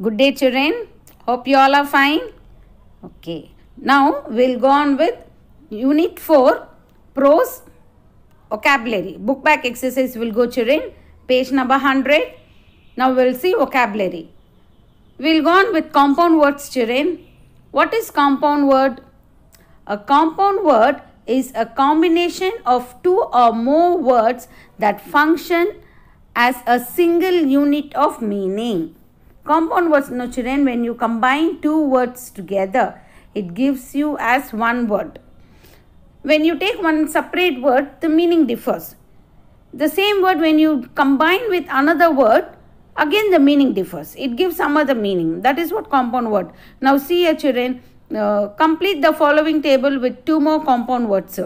Good day, children. Hope you all are fine. Okay. Now we'll go on with Unit 4, Prose Vocabulary. Book back exercise will go, children. Page number 100. Now we'll see vocabulary. We'll go on with compound words, children. What is compound word? A compound word is a combination of two or more words that function as a single unit of meaning. Compound words, no children, when you combine two words together, it gives you as one word. When you take one separate word, the meaning differs. The same word, when you combine with another word, again the meaning differs. It gives some other meaning. That is what compound word. Now see here, children, complete the following table with two more compound words.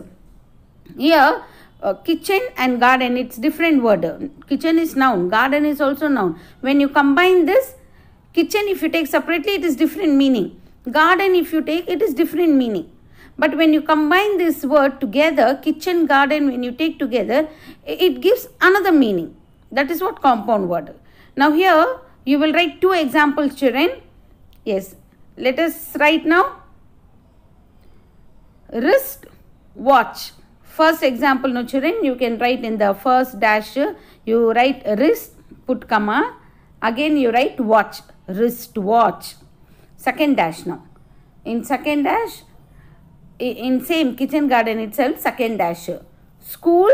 Here, kitchen and garden, it's different word. Kitchen is noun, garden is also noun. When you combine this, kitchen if you take separately, it is different meaning. Garden if you take, it is different meaning. But when you combine this word together, kitchen, garden, when you take together, it gives another meaning. That is what compound word. Now here, you will write two examples, children. Yes, let us write now. Wrist, watch. First example, no children, you can write in the first dash, you write wrist, put comma. Again you write watch, wrist watch. Second dash now. In second dash, in same kitchen garden itself, second dash. School,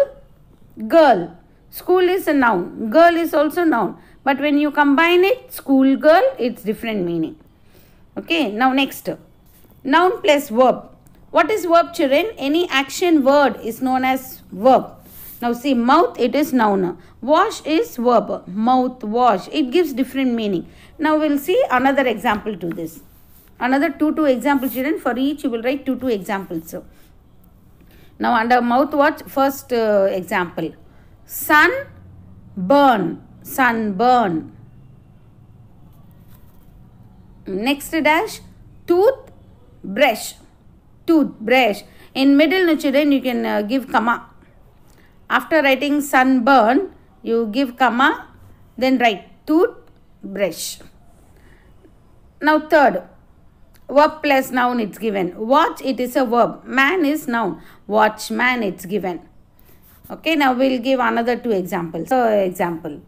girl. School is a noun. Girl is also noun. But when you combine it, school girl, it's different meaning. Okay, now next. Noun plus verb. What is verb, children? Any action word is known as verb. Now see, mouth, it is noun. Wash is verb. Mouth, wash. It gives different meaning. Now we'll see another example to this. Another two examples, children. For each you will write two examples. Now under mouth, watch, first example. Sun, burn. Sunburn. Next dash, tooth, brush. Toothbrush. In middle, no children, you can give comma. After writing sunburn, you give comma, then write toothbrush. Now third, verb plus noun, it's given. Watch, it is a verb. Man is noun. Watchman, it's given. Okay, now we'll give another two examples. Example,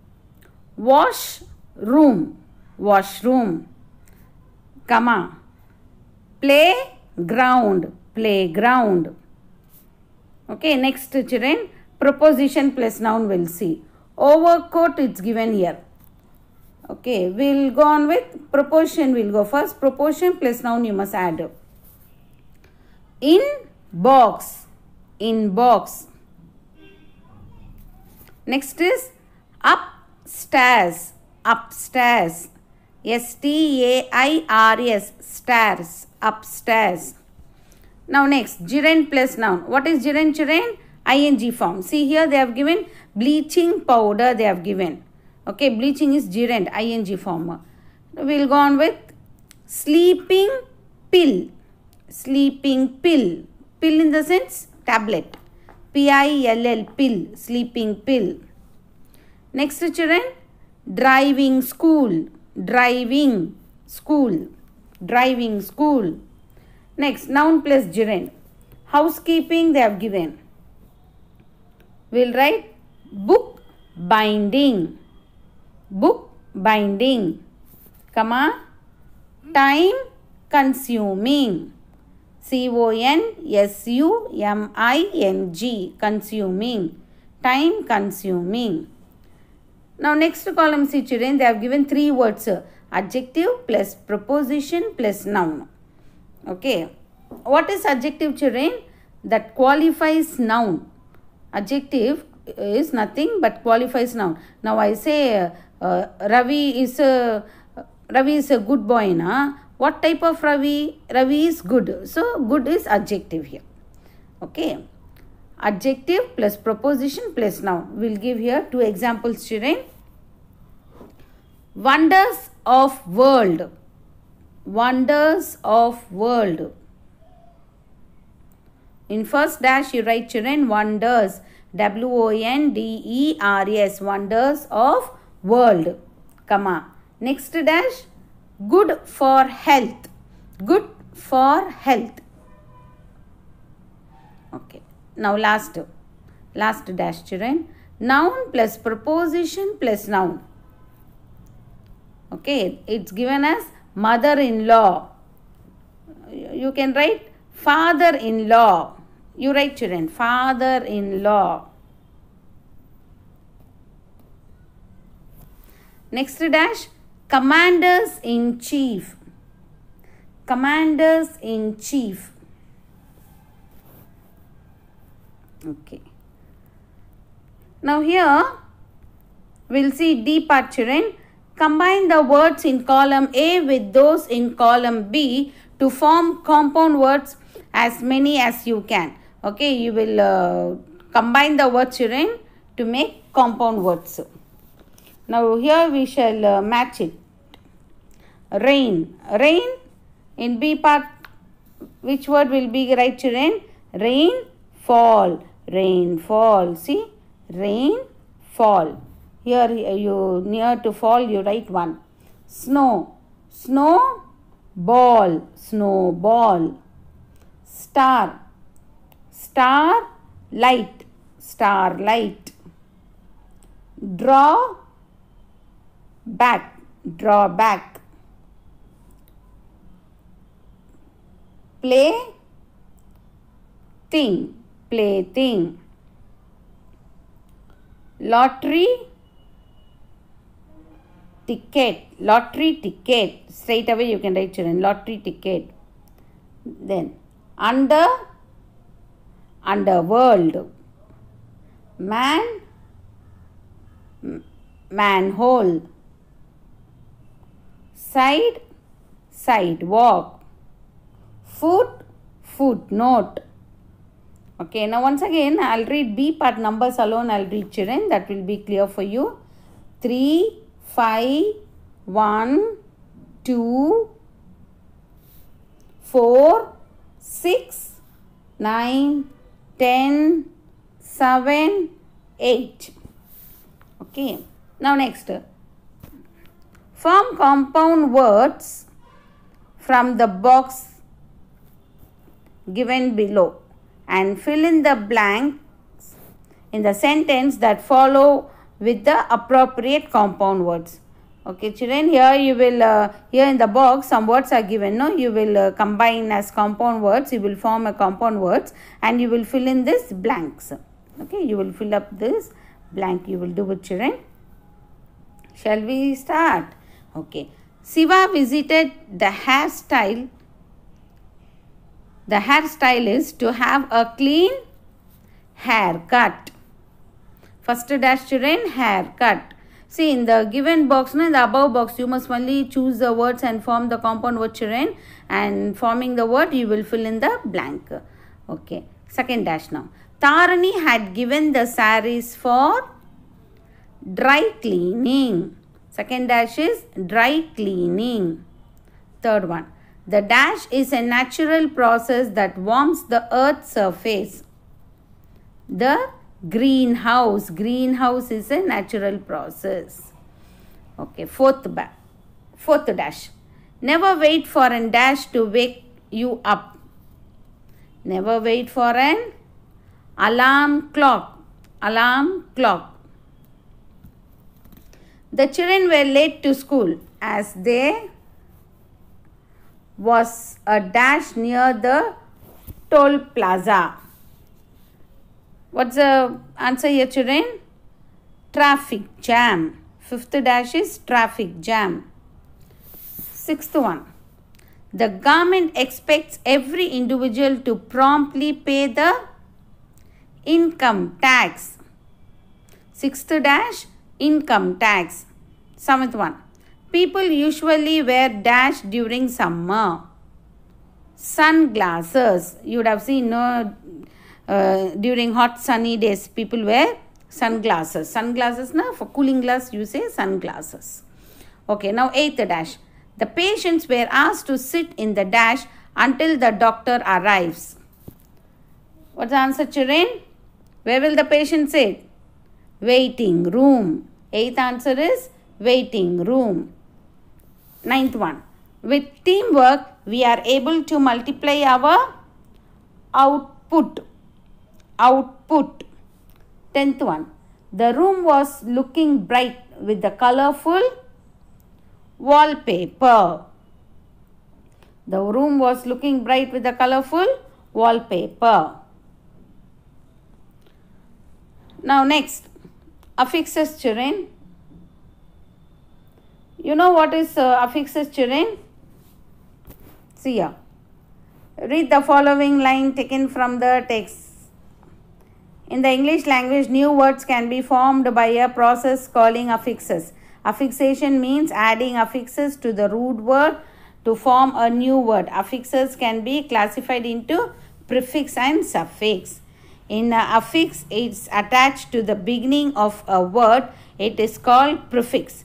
wash room, washroom, comma, playground, playground. Okay, next, children, preposition plus noun we'll see. Overcoat, it's given here. Okay, we'll go on with proportion. We'll go first. Proportion plus noun you must add. In box, in box. Next is upstairs, upstairs. S-T-A-I-R-S, stairs, upstairs. Now next, gerund plus noun. What is gerund, children? ING form. See here they have given bleaching powder they have given. Okay, bleaching is gerund, ING form. We'll go on with sleeping pill. Sleeping pill. Pill in the sense tablet. P-I-L-L, pill, sleeping pill. Next, children, driving school. Driving school. Driving school. Next, noun plus gerund. Housekeeping they have given. We'll write book binding. Book binding. Comma. Time consuming. C-O-N-S-U-M-I-N-G. Consuming. Time consuming. Now next column, see children, they have given three words. Adjective plus preposition plus noun. Okay. What is adjective, children? That qualifies noun. Adjective is nothing but qualifies noun. Now I say Ravi is a good boy. Na? What type of Ravi? Ravi is good. So good is adjective here. Okay. Adjective plus preposition plus noun. We'll give here two examples, children. Wonders of world. Wonders of world. In first dash you write, children, wonders. W-O-N-D-E-R-S. Wonders of world. Comma. Next dash, Good for health. Good for health. Okay. Now last dash, children. Noun plus preposition plus noun. Okay. It's given as mother-in-law. You can write father-in-law. You write, children, father-in-law. Next dash, commanders-in-chief. Commanders-in-chief. Okay. Now here, we'll see D part, children. Combine the words in column A with those in column B to form compound words, as many as you can. Okay, you will combine the words, children, to make compound words. Now here we shall match it. Rain. Rain in B part, which word will be right, children? Rain, fall. Rain, fall. See? Rain, fall. Here you near to fall, you write one. Snow. Snow, ball. Snowball. Star. Star, light. Starlight. Draw, back. Draw back. Play, thing. Plaything. Lottery, ticket. Lottery ticket. Straight away you can write, children. Lottery ticket. Then underworld. Man, manhole. Side, sidewalk. Foot, footnote. Okay, now once again I'll read B part numbers alone. I'll read, children. That will be clear for you. 3, 5, 1, 2, 4, 6, 9, 10, 7, 8. Okay. Now next. Form compound words from the box given below and fill in the blanks in the sentence that follow with the appropriate compound words. Okay, children, here you will, here in the box some words are given, no? You will combine as compound words, you will form a compound words and you will fill in this blanks. Okay, you will fill up this blank, you will do it, children. Shall we start? Okay. Siva visited the hairstyle. The hairstylist to have a clean haircut. First dash, children, haircut. See, in the given box, no, in the above box, you must only choose the words and form the compound word, children. And forming the word, you will fill in the blank. Okay. Second dash now. Tarani had given the saris for dry cleaning. Second dash is dry cleaning. Third one. The dash is a natural process that warms the earth's surface. The greenhouse. Greenhouse is a natural process. Okay, fourth dash. Never wait for a dash to wake you up. Never wait for an alarm clock. Alarm clock. The children were late to school as they was a dash near the toll plaza. What's the answer here, children? Traffic jam. Fifth dash is traffic jam. Sixth one. The government expects every individual to promptly pay the income tax. Sixth dash, income tax. Seventh one. People usually wear dash during summer. Sunglasses. You would have seen, no, during hot sunny days, people wear sunglasses. Sunglasses, na, for cooling glass, you say sunglasses. Okay, now eighth dash. The patients were asked to sit in the dash until the doctor arrives. What's the answer, children? Where will the patient sit? Waiting room. Eighth answer is waiting room. Ninth one. With teamwork, we are able to multiply our output. Output. 10th one. The room was looking bright with the colorful wallpaper. The room was looking bright with the colorful wallpaper. Now next, affixes, children. You know what is affixes, children? See here. Read the following line taken from the text. In the English language, new words can be formed by a process calling affixes. Affixation means adding affixes to the root word to form a new word. Affixes can be classified into prefix and suffix. In an affix, it's attached to the beginning of a word. It is called prefix.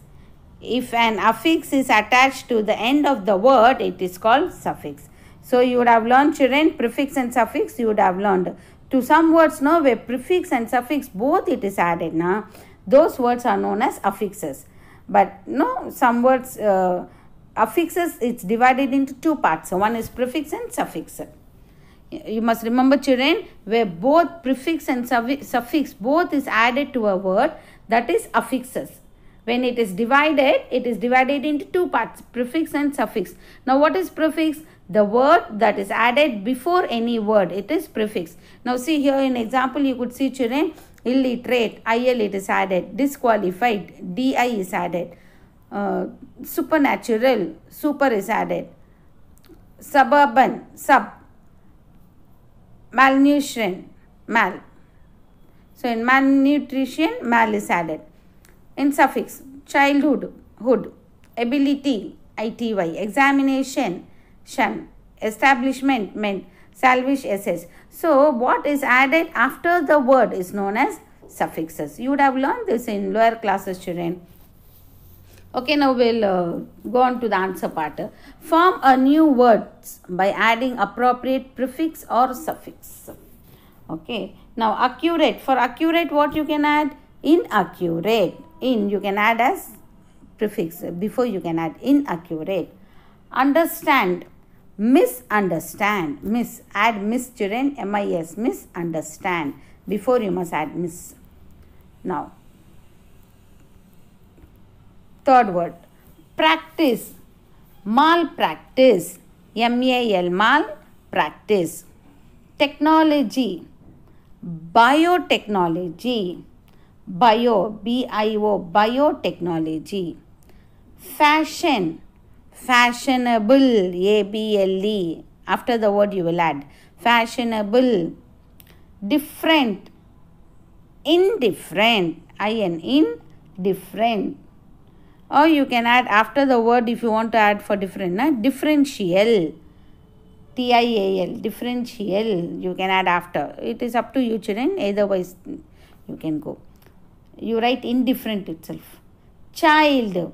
If an affix is attached to the end of the word, it is called suffix. So you would have learned, children, prefix and suffix you would have learned. To some words now where prefix and suffix both it is added now, those words are known as affixes. But no, some words affixes, it's divided into two parts. So one is prefix and suffix. You must remember, children, where both prefix and suffix both is added to a word, that is affixes. When it is divided into two parts, prefix and suffix. Now what is prefix? The word that is added before any word, it is prefix. Now see here in example, you could see, children, illiterate, IL it is added, disqualified, DI is added, supernatural, super is added, suburban, sub, malnutrition, mal. So in malnutrition, mal is added. In suffix, childhood, hood, ability, ity, examination, shun, establishment, meant, salvage, ss. So what is added after the word is known as suffixes. You would have learned this in lower classes, children. Okay, now we'll go on to the answer part. Form a new words by adding appropriate prefix or suffix. Okay, now accurate. For accurate, what you can add? Inaccurate. In you can add as prefix. Before you can add inaccurate. Understand. Misunderstand. Miss. Add miss, children. MIS. Misunderstand. Before you must add miss. Now, third word. Practice. Malpractice. MAL. Malpractice. Technology. Biotechnology. Bio, BIO, biotechnology. Fashion, fashionable, ABLE. After the word you will add fashionable. Different, indifferent, IN, indifferent. Or you can add after the word if you want to add for different, differential, TIAL, differential. You can add after. It is up to you, children. Otherwise, you can go. You write indifferent itself. Child,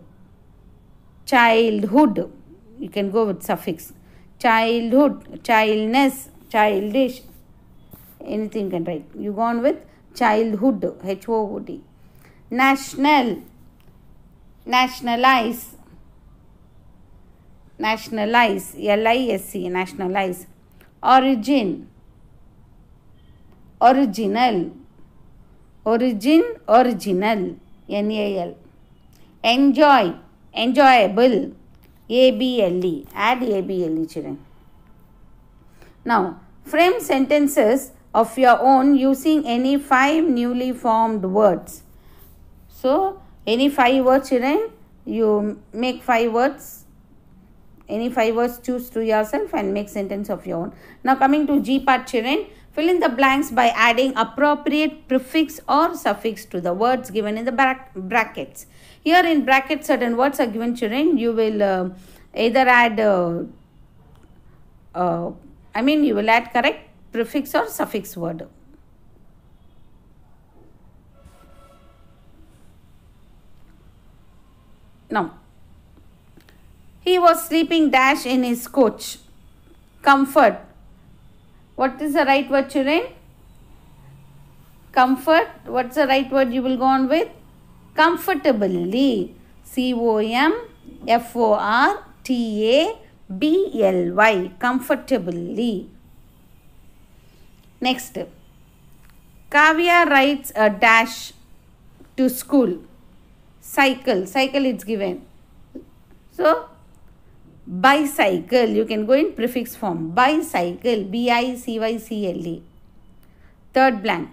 childhood. You can go with suffix. Childhood, childness, childish. Anything you can write. You go on with childhood, HOOD. National, nationalize, nationalize, LISC, nationalize. Origin, original, origin, original, NAL. Enjoy, enjoyable, ABLE. Add ABLE, children. Now, frame sentences of your own using any 5 newly formed words. So, any 5 words, children, you make 5 words. Any 5 words choose to yourself and make sentence of your own. Now, coming to G part, children. Fill in the blanks by adding appropriate prefix or suffix to the words given in the brackets. Here in brackets, certain words are given, children. You will either add, you will add correct prefix or suffix word. Now, he was sleeping dash in his coach. Comfort. What is the right word, children? Comfort. What's the right word you will go on with? Comfortably. COMFORTABLY. comfortably. Next, Kavya writes a dash to school. Cycle it's given. So, bicycle, you can go in prefix form. Bicycle, bicycle. Third blank.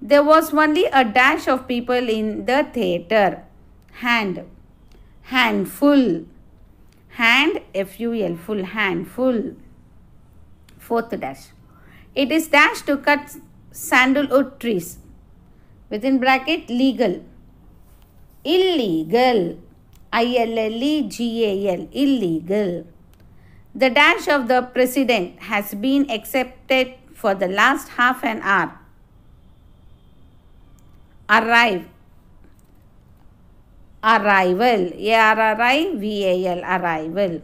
There was only a dash of people in the theatre. Hand, handful. Hand, F-U-L, full, handful. Fourth dash. It is dash to cut sandalwood trees. Within bracket, legal. Illegal. ILLEGAL, illegal. The dash of the president has been accepted for the last half an hour. Arrive. Arrival. ARRIVAL, arrival.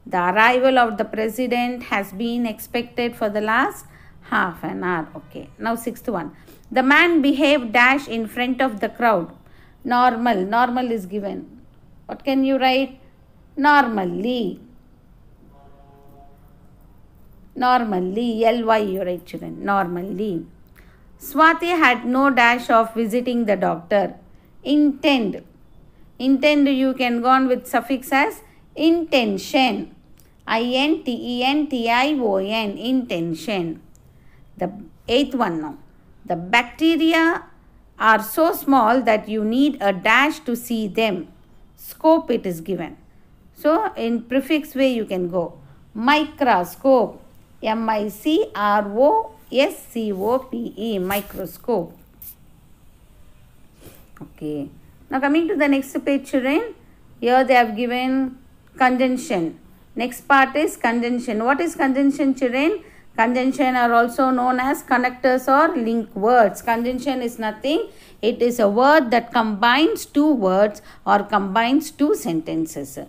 The arrival of the president has been expected for the last half an hour. Okay. Now sixth one. The man behaved dash in front of the crowd. Normal. Normal is given. What can you write? Normally. Normally. LY you write, children. Normally. Swati had no dash of visiting the doctor. Intend. Intend you can go on with suffix as intention. INTENTION. Intention. The eighth one now. The bacteria are so small that you need a dash to see them. Scope it is given. So, in prefix way you can go. Microscope. MICROSCOPE. Microscope. Okay. Now, coming to the next page, children. Here they have given conjunction. Next part is conjunction. What is conjunction, children? Conjunction are also known as connectors or link words. Conjunction is nothing. It is a word that combines two words or combines two sentences.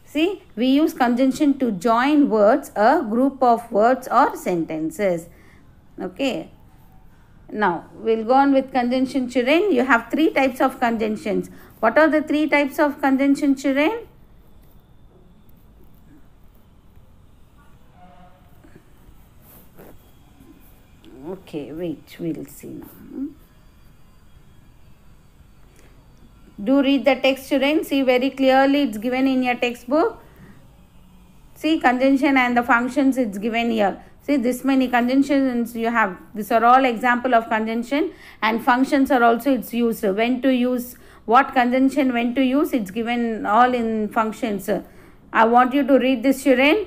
See, we use conjunction to join words, a group of words or sentences. Okay. Now, we'll go on with conjunction, children. You have three types of conjunctions. What are the three types of conjunction, children? Okay, wait, we'll see now. Do read the text, children. See very clearly, it's given in your textbook. See, conjunction and the functions, it's given here. See, this many conjunctions you have. These are all example of conjunction, and functions are also it's used. When to use, what conjunction, when to use, it's given all in functions. I want you to read this, children.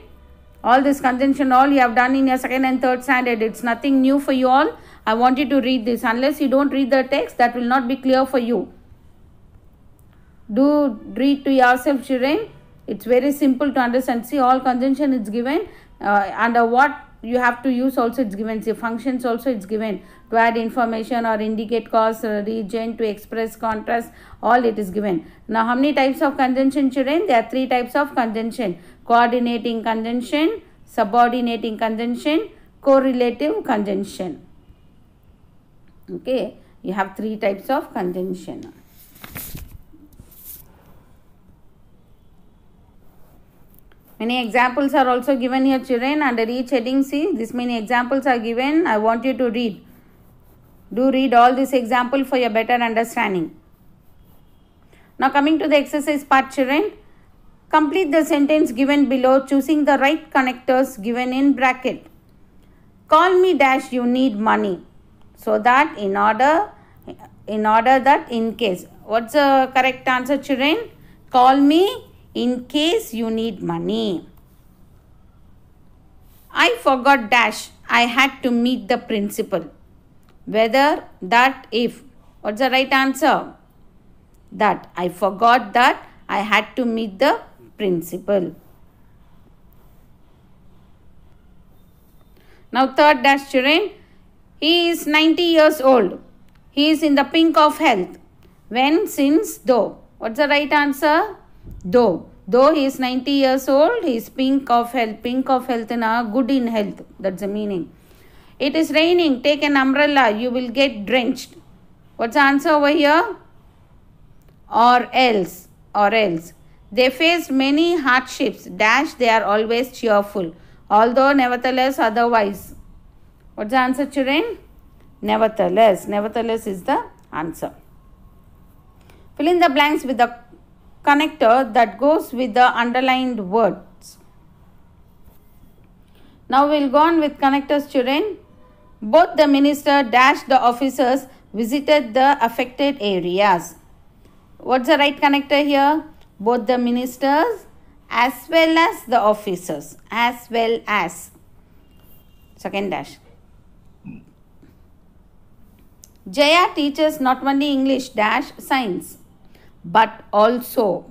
All this conjunction, all you have done in your second and third standard. It's nothing new for you all. I want you to read this. Unless you don't read the text, that will not be clear for you. Do read to yourself, children. It's very simple to understand. See, all conjunction is given. Under what you have to use also it's given. See, functions also it's given. To add information or indicate cause, region, to express contrast, all it is given. Now, how many types of conjunction, children? There are three types of conjunction. Coordinating conjunction, subordinating conjunction, correlative conjunction. Okay, you have three types of conjunction. Many examples are also given here, children. Under each heading, see, this many examples are given. I want you to read. Do read all this example for your better understanding. Now, coming to the exercise part, children. Complete the sentence given below, choosing the right connectors given in bracket. Call me dash you need money. So that in order that in case. What's the correct answer, children? Call me in case you need money. I forgot dash. I had to meet the principal. Whether, that, if. What's the right answer? That. I forgot that I had to meet the principal. Now third dash, children. He is 90 years old. He is in the pink of health. When, since, though. What's the right answer? Though. Though he is 90 years old, he is pink of health. Pink of health in a good in health. That's the meaning. It is raining. Take an umbrella. You will get drenched. What's the answer over here? Or else. Or else. They faced many hardships. Dash, they are always cheerful. Although, nevertheless, otherwise. What's the answer, children? Nevertheless. Nevertheless is the answer. Fill in the blanks with the connector that goes with the underlined words. Now we'll go on with connectors, children. Both the minister dash the officers visited the affected areas. What's the right connector here? Both the ministers as well as the officers. As well as. Second dash. Jaya teaches not only English dash science, but also.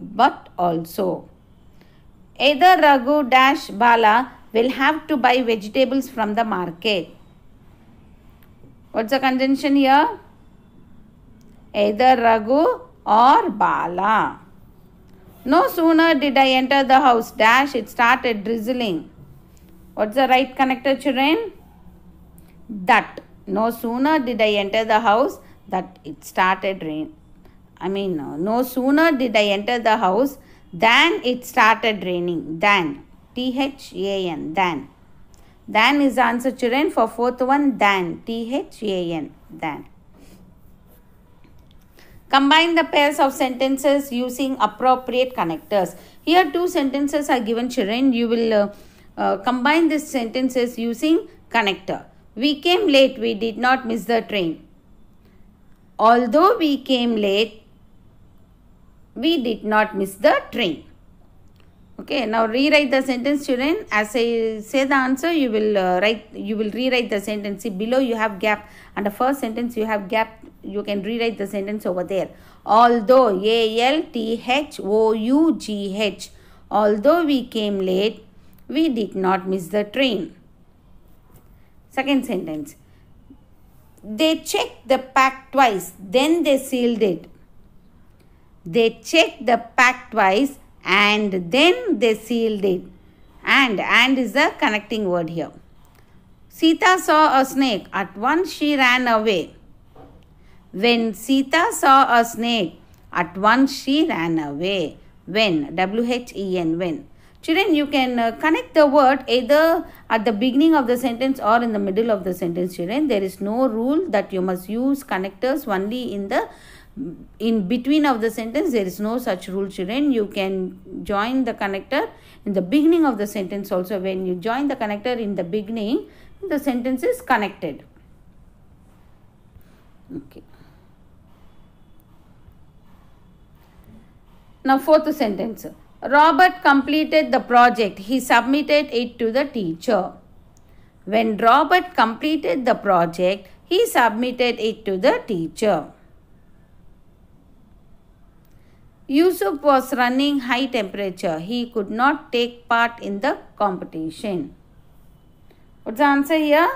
Either Raghu dash Bala will have to buy vegetables from the market. What's the conjunction here? Either Raghu or Bala. No sooner did I enter the house dash, it started drizzling. What's the right connector, children? That. No sooner did I enter the house that it started rain. No sooner did I enter the house than it started raining. Than. T-H-A-N. Than. Than is the answer, children, for fourth one. Than. T-H-A-N. Than. Combine the pairs of sentences using appropriate connectors. Here two sentences are given, children. You will combine these sentences using connector. We came late. We did not miss the train. Although we came late, we did not miss the train. Okay, now rewrite the sentence, children. As I say the answer, you will rewrite the sentence. See, below you have gap, and the first sentence you have gap. You can rewrite the sentence over there. Although, A-L-T-H-O-U-G-H. Although we came late, we did not miss the train. Second sentence. They checked the pack twice, then they sealed it. They checked the pack twice and then they sealed it. And is the connecting word here. Sita saw a snake. At once she ran away. When Sita saw a snake, at once she ran away. When. W-H-E-N. When. Children, you can connect the word either at the beginning of the sentence or in the middle of the sentence, children. There is no rule that you must use connectors only in between of the sentence. There is no such rule, children. You can join the connector in the beginning of the sentence also. When you join the connector in the beginning, the sentence is connected. Okay. Now fourth sentence. Robert completed the project. He submitted it to the teacher. When Robert completed the project, he submitted it to the teacher. Yusuf was running high temperature. He could not take part in the competition. What's the answer here?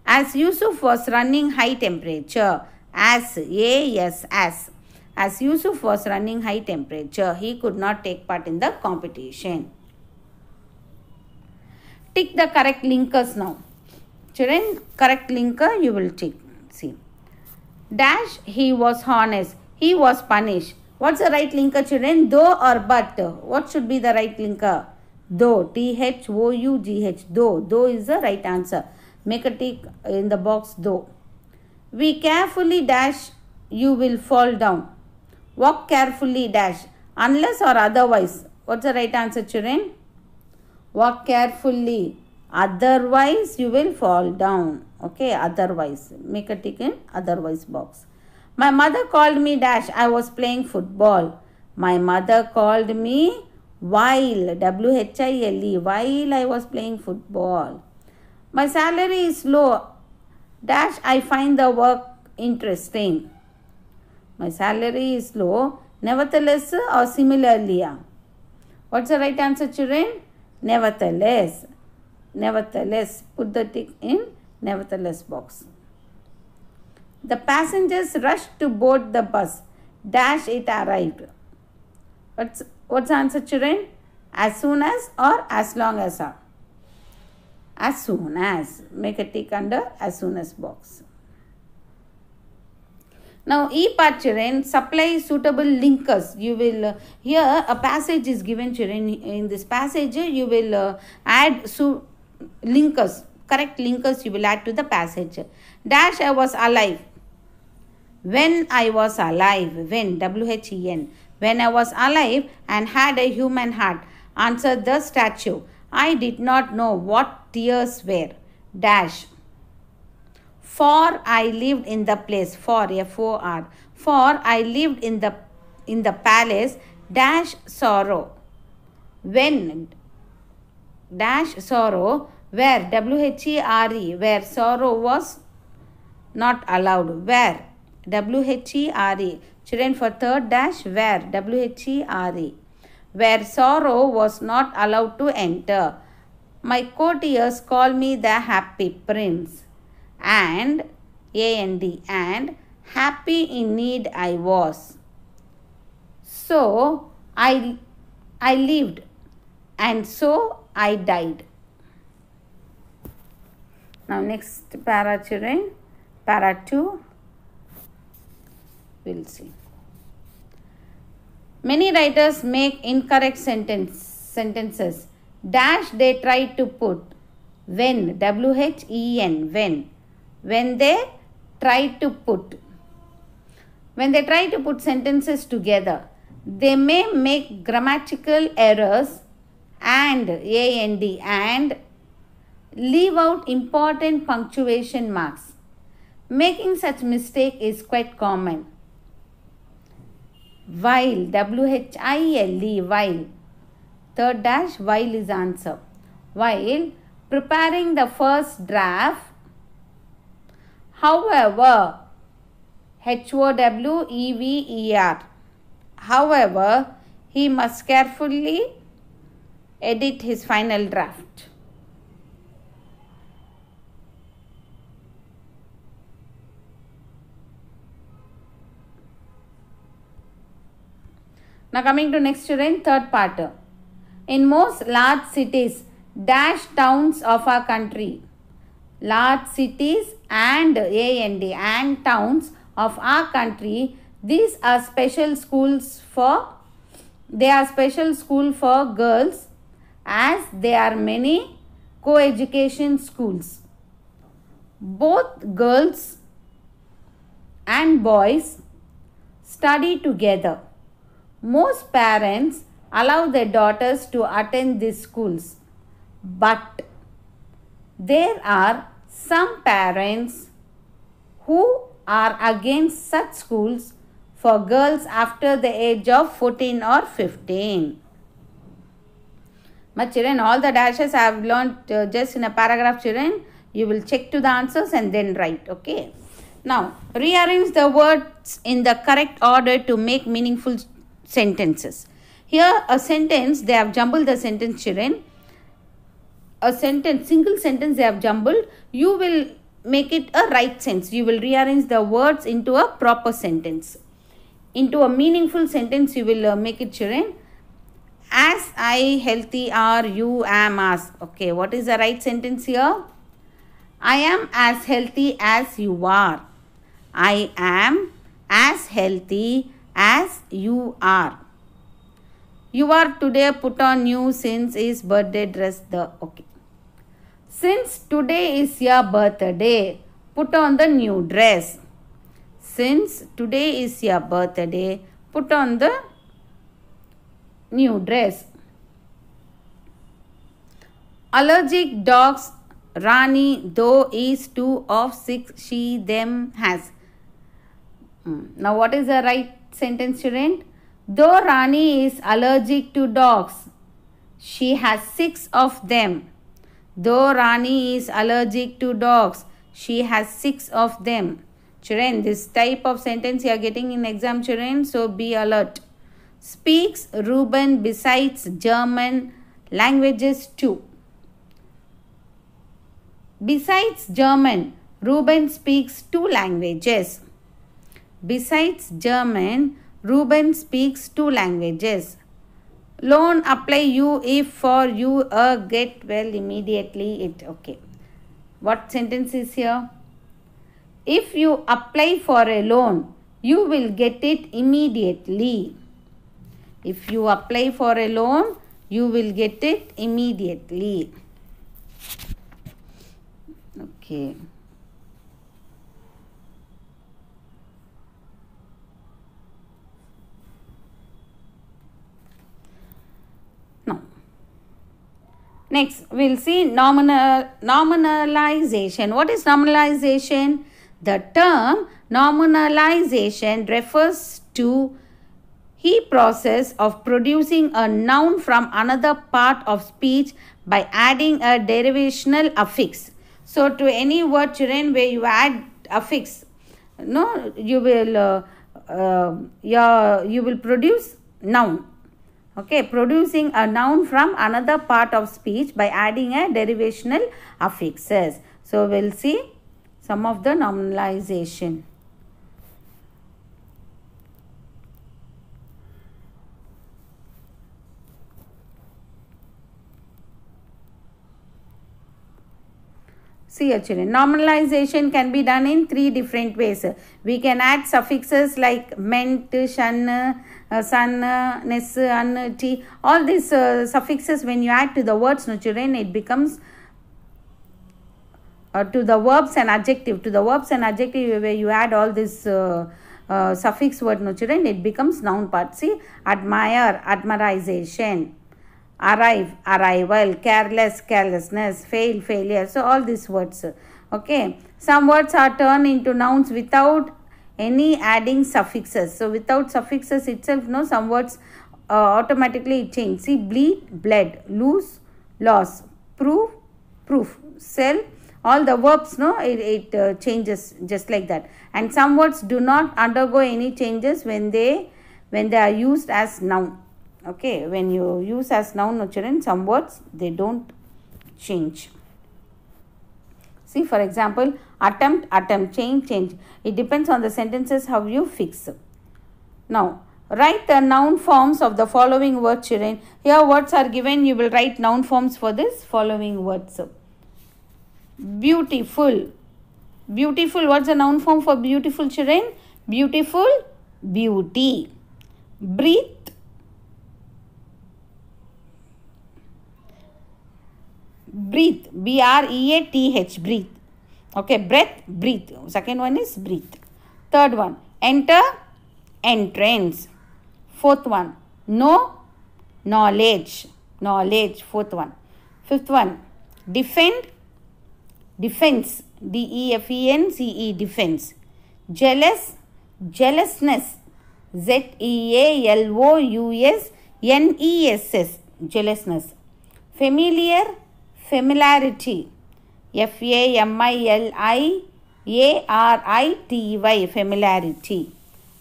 As Yusuf was running high temperature. As Yusuf was running high temperature, he could not take part in the competition. Tick the correct linkers now. Children, correct linker you will tick. See. Dash, he was honest. He was punished. What's the right linker, children? Though or but? What should be the right linker? Though. T-H-O-U-G-H. Though. Though is the right answer. Make a tick in the box though. We carefully dash, you will fall down. Walk carefully dash. Unless or otherwise. What's the right answer, children? Walk carefully. Otherwise, you will fall down. Okay, otherwise. Make a tick in otherwise box. My mother called me dash. I was playing football. My mother called me while. W-H-I-L-E. While I was playing football. My salary is low. Dash, I find the work interesting. My salary is low. Nevertheless or similarly. What's the right answer, children? Nevertheless. Nevertheless. Put the tick in nevertheless box. The passengers rushed to board the bus. Dash, it arrived. What's the answer, children? As soon as or as long as? As soon as. Make a tick under as soon as box. Now, E part children, supply suitable linkers. You will, here a passage is given children. In this passage, you will add linkers, correct linkers you will add to the passage. Dash, I was alive. When I was alive, when, W-H-E-N, when I was alive and had a human heart, answered the statue. I did not know what tears were. Dash. For I lived in the place, for F-O-R, for I lived in the palace, dash sorrow. When, dash sorrow, where, W-H-E-R-E, where sorrow was not allowed, where, W-H-E-R-E, children for third dash, where, W-H-E-R-E, where sorrow was not allowed to enter. My courtiers call me the happy prince, and, A-N-D, and happy in need I was. So I lived, and so I died. Now next para children, para 2, we'll see. Many writers make incorrect sentences. Dash they try to put. When, W-H-E-N, when they try to put. When they try to put sentences together, they may make grammatical errors and, A-N-D, and leave out important punctuation marks. Making such mistake is quite common. While, W-H-I-L-E, while, third dash, while is answer. While preparing the first draft, however, H-O-W-E-V-E-R, however, he must carefully edit his final draft. Now coming to next children, third part. In most large cities, dash towns of our country, large cities and A-N-D, and towns of our country, these are special schools for, they are special school for girls, as there are many co-education schools. Both girls and boys study together. Most parents allow their daughters to attend these schools, but there are some parents who are against such schools for girls after the age of 14 or 15. My children, all the dashes I have learnt just in a paragraph, children. You will check to the answers and then write, okay. Now, rearrange the words in the correct order to make meaningful sentences. Here a sentence, they have jumbled the sentence, children. A sentence, single sentence they have jumbled. You will make it a right sense. You will rearrange the words into a proper sentence. Into a meaningful sentence you will make it, children. As I healthy are, you am as. Okay, what is the right sentence here? I am as healthy as you are. I am as healthy as you are. You are today put on new since his birthday dress the, okay. Since today is your birthday, put on the new dress. Since today is your birthday, put on the new dress. Allergic dogs, Rani, though is 2 of 6, she, them, has. Now what is the right sentence, student? Though Rani is allergic to dogs, she has 6 of them. Though Rani is allergic to dogs, she has 6 of them. Children, this type of sentence you are getting in exam, children, so be alert. Speaks Reuben besides German languages too. Besides German, Reuben speaks 2 languages. Besides German, Reuben speaks 2 languages. Loan apply you if for you get well immediately it. Okay. What sentence is here? If you apply for a loan, you will get it immediately. If you apply for a loan, you will get it immediately. Okay. Now, next we'll see nominalization. What is nominalization? The term nominalization refers to the process of producing a noun from another part of speech by adding a derivational affix. So, to any word, children, where you add affix, no, you will produce noun. Okay, producing a noun from another part of speech by adding a derivational affixes. So, we'll see some of the nominalization. See actually, nominalization can be done in 3 different ways. We can add suffixes like ment, shan, sun, nes, an, ti. All these suffixes, when you add to the words, no children, it becomes to the verbs and adjective. To the verbs and adjective, where you add all this suffix word, no children, it becomes noun part. See, admire, admiration. Arrive, arrival, careless, carelessness, fail, failure. So, all these words. Okay. Some words are turned into nouns without any adding suffixes. So, without suffixes itself, no, some words automatically change. See, bleed, bled, lose, loss, prove, proof, sell. All the verbs, no, it changes just like that. And some words do not undergo any changes when they are used as noun. Okay, when you use as noun, no children, some words, they don't change. See, for example, attempt, attempt, change, change. It depends on the sentences how you fix. Now, write the noun forms of the following words, children. Here words are given. You will write noun forms for this following words. Beautiful. Beautiful. What's the noun form for beautiful, children? Beautiful, beauty. Breathe. Breathe, B-R-E-A-T-H, breathe. Okay, breath, breathe. Second one is breathe. Third one, enter, entrance. Fourth one, know, knowledge, knowledge. Fourth one. Fifth one, defend, defense, D-E-F-E-N-C-E, defense. Jealous, jealousness, Z-E-A-L-O-U-S-N-E-S-S, jealousness. Familiar, familiarity, F-A-M-I-L-I-A-R-I-T-Y, familiarity.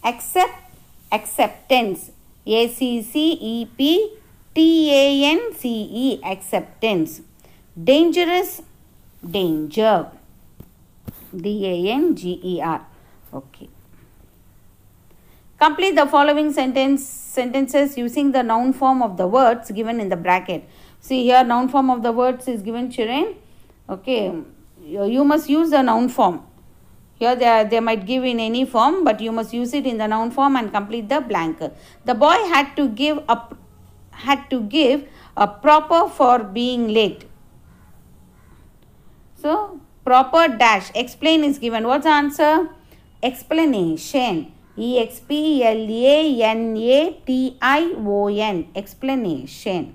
Accept, acceptance, A-C-C-E-P-T-A-N-C-E, acceptance. Dangerous, danger, D-A-N-G-E-R. Okay. Complete the following sentences using the noun form of the words given in the bracket. See here, noun form of the words is given, children. Okay, you must use the noun form. Here they might give in any form, but you must use it in the noun form and complete the blank. The boy had to give a proper for being late. So, proper dash, explain is given. What's the answer? Explanation. E-X-P-L-A-N-A-T-I-O-N, explanation.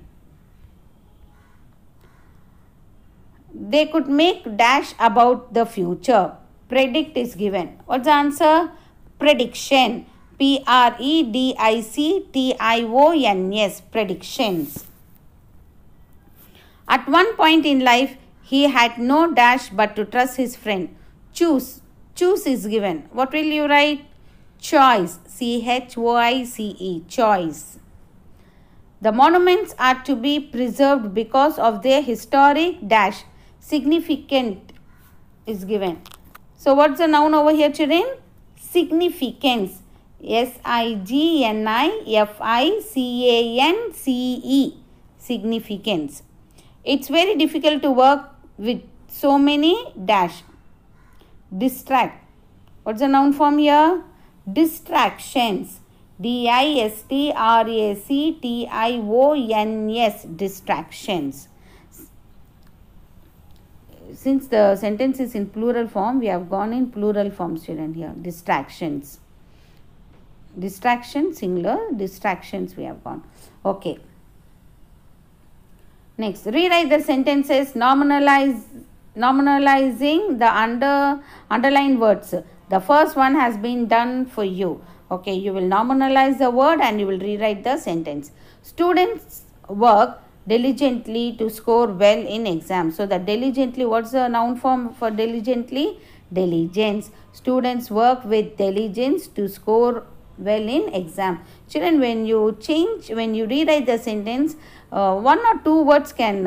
They could make dash about the future. Predict is given. What's the answer? Prediction. P-R-E-D-I-C-T-I-O-N-S, predictions. At one point in life, he had no dash but to trust his friend. Choose. Choose is given. What will you write? Choice. C-H-O-I-C-E. Choice. The monuments are to be preserved because of their historic dash. Significant is given. So, what's the noun over here, children? Significance. S-I-G-N-I-F-I-C-A-N-C-E. Significance. It's very difficult to work with so many dash. Distract. What's the noun form here? Distractions. Distractions. Distractions. Since the sentence is in plural form, we have gone in plural form, student, here. Distractions. Distraction, singular. Distractions, we have gone. Okay. Next, rewrite the sentences nominalizing the underlined words. The first one has been done for you. Okay, you will nominalize the word and you will rewrite the sentence. Students work diligently to score well in exams. So the diligently, what's the noun form for diligently? Diligence. Students work with diligence to score well in exam. Children, when you rewrite the sentence, one or two words can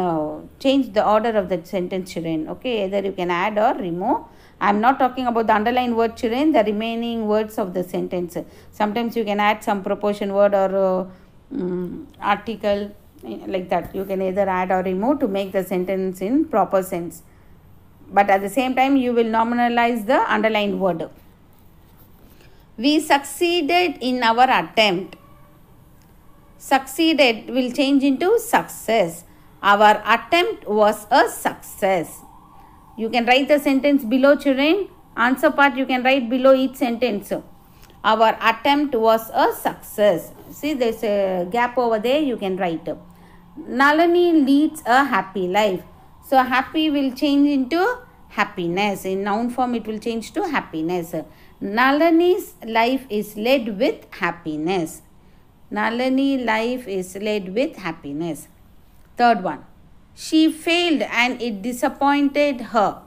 change the order of the sentence, children. Okay, either you can add or remove. I am not talking about the underlined word, children, the remaining words of the sentence. Sometimes you can add some proportion word or article, like that. You can either add or remove to make the sentence in proper sense. But at the same time, you will nominalize the underlined word. We succeeded in our attempt. Succeeded will change into success. Our attempt was a success. You can write the sentence below, children. Answer part you can write below each sentence. Our attempt was a success. See, there's a gap over there. You can write. Nalini leads a happy life. So happy will change into happiness. In noun form it will change to happiness. Nalini's life is led with happiness. Nalini life is led with happiness. Third one. She failed and it disappointed her.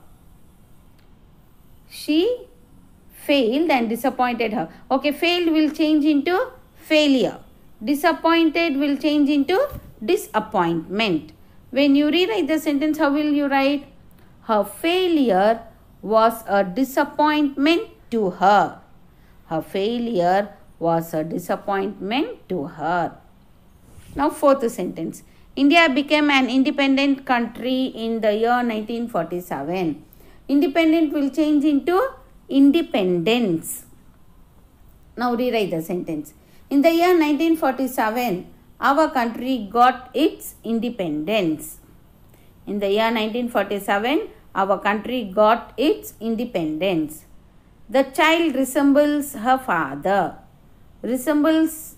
She failed and disappointed her. Okay, failed will change into failure. Disappointed will change into disappointment. When you rewrite the sentence, how will you write? Her failure was a disappointment to her. Her failure was a disappointment to her. Now, fourth sentence. India became an independent country in the year 1947. Independent will change into independence. Now, rewrite the sentence. In the year 1947, our country got its independence. In the year 1947, our country got its independence. The child resembles her father. Resembles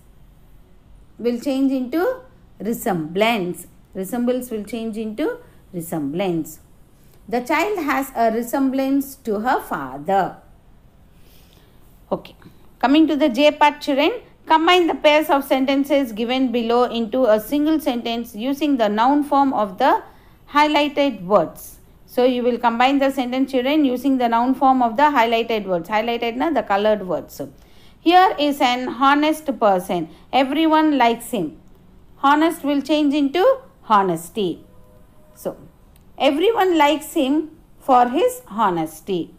will change into resemblance. Resembles will change into resemblance. The child has a resemblance to her father. Okay. Coming to the J part, children. Combine the pairs of sentences given below into a single sentence using the noun form of the highlighted words. So, you will combine the sentence, children, using the noun form of the highlighted words. Highlighted na the colored words. Here is an honest person. Everyone likes him. Honest will change into honesty. So, everyone likes him for his honesty.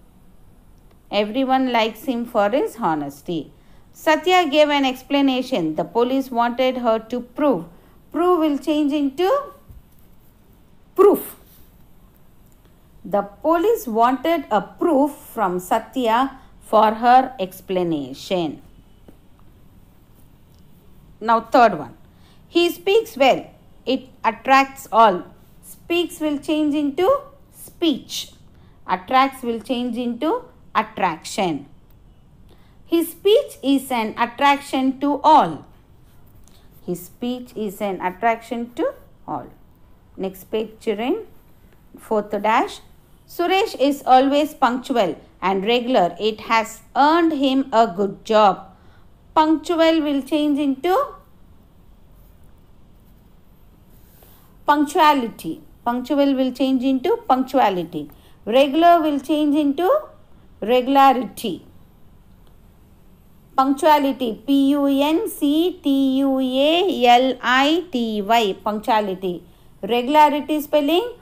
Everyone likes him for his honesty. Satya gave an explanation. The police wanted her to prove. Prove will change into proof. The police wanted a proof from Satya for her explanation. Now, third one. He speaks well. It attracts all. Speaks will change into speech. Attracts will change into attraction. His speech is an attraction to all. His speech is an attraction to all. Next page, children. Fourth dash. Suresh is always punctual and regular. It has earned him a good job. Punctual will change into punctuality. Punctual will change into punctuality. Regular will change into regularity. Punctuality. Punctuality. Punctuality. Regularity spelling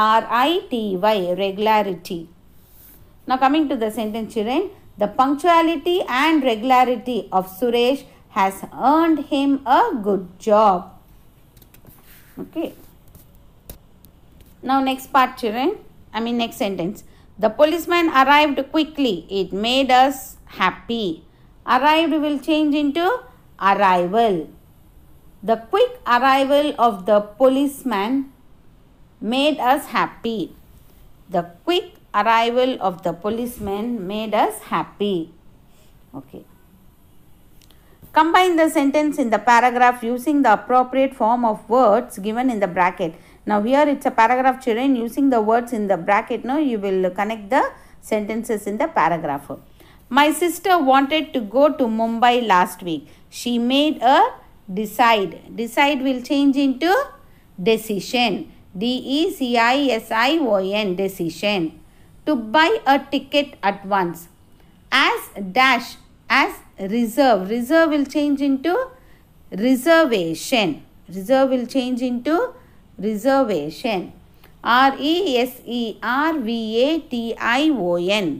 regularity. Regularity. Now coming to the sentence, children. The punctuality and regularity of Suresh has earned him a good job. Okay. Now next part, children. Next sentence. The policeman arrived quickly. It made us happy. Arrived will change into arrival. The quick arrival of the policeman made us happy. The quick arrival of the policeman made us happy. Okay. Combine the sentence in the paragraph using the appropriate form of words given in the bracket. Now here it's a paragraph, children. Using the words in the bracket, now you will connect the sentences in the paragraph. My sister wanted to go to Mumbai last week. She made a decide. Decide will change into decision. D-E-C-I-S-I-O-N, decision. To buy a ticket at once. As dash, as reserve. Reserve will change into reservation. Reserve will change into reservation. R-E-S-E-R-V-A-T-I-O-N,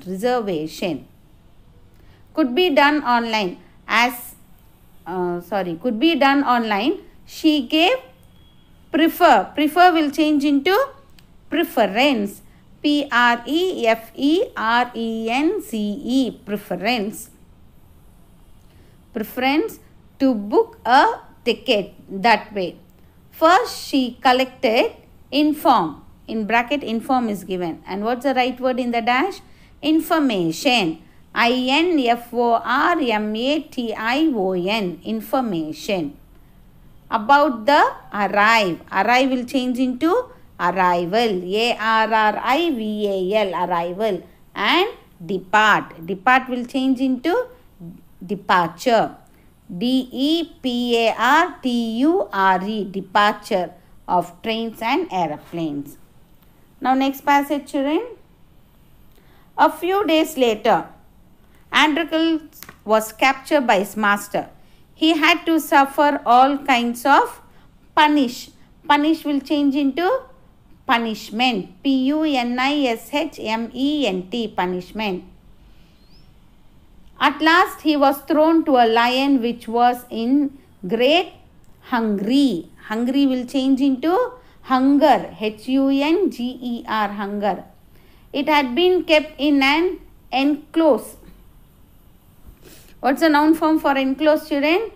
reservation. Could be done online. Could be done online. She gave prefer. Prefer will change into preference. P-R-E-F-E-R-E-N-C-E, preference. Preference, to book a ticket that way. First, she collected inform. In bracket, inform is given. And what's the right word in the dash? Information. I-N-F-O-R-M-A-T-I-O-N, information. About the arrive. Arrive will change into arrival. A-R-R-I-V-A-L, arrival. And depart. Depart will change into departure. D-E-P-A-R-T-U-R-E, departure of trains and aeroplanes. Now next passage, children. A few days later, Androcles was captured by his master. He had to suffer all kinds of punish. Punish will change into punishment. P-U-N-I-S-H-M-E-N-T, punishment. At last he was thrown to a lion which was in great hungry. Hungry will change into hunger. H-U-N-G-E-R, hunger. It had been kept in an enclosed. What's the noun form for enclosed, children?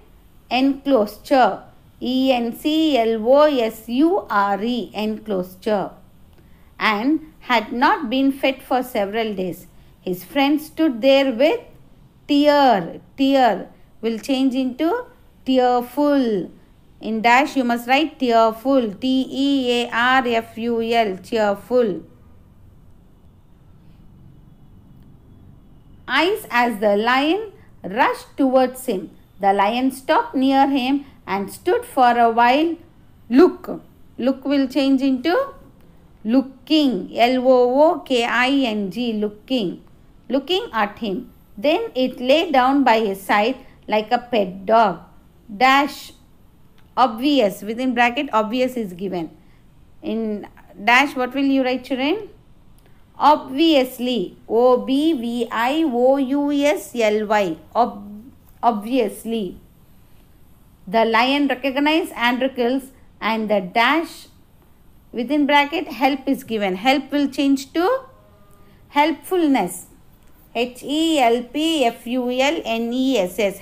Enclosure. E-N-C-L-O-S-U-R-E, enclosure. And had not been fed for several days. His friend stood there with tear. Tear will change into tearful. In dash you must write tearful. T-E-A-R-F-U-L, tearful. Eyes as the lion rushed towards him. The lion stopped near him and stood for a while. Look. Look will change into looking. L-O-O-K-I-N-G, looking. Looking at him. Then it lay down by his side like a pet dog. Dash, obvious. Within bracket, obvious is given. In dash, what will you write, children? Obviously. O-B-V-I-O-U-S-L-Y. Obviously. The lion recognized Androcles and the dash within bracket help is given. Help will change to helpfulness. H-E-L-P-F-U-L-N-E-S-S.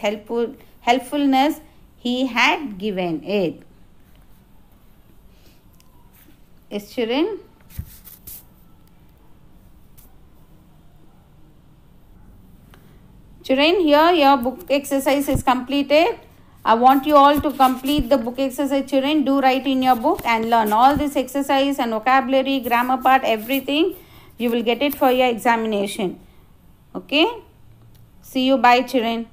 Helpfulness he had given it. Yes, children. Children, here your book exercise is completed. I want you all to complete the book exercise, children. Do write in your book and learn all this exercise and vocabulary, grammar part, everything. You will get it for your examination. Okay. See you. Bye, children.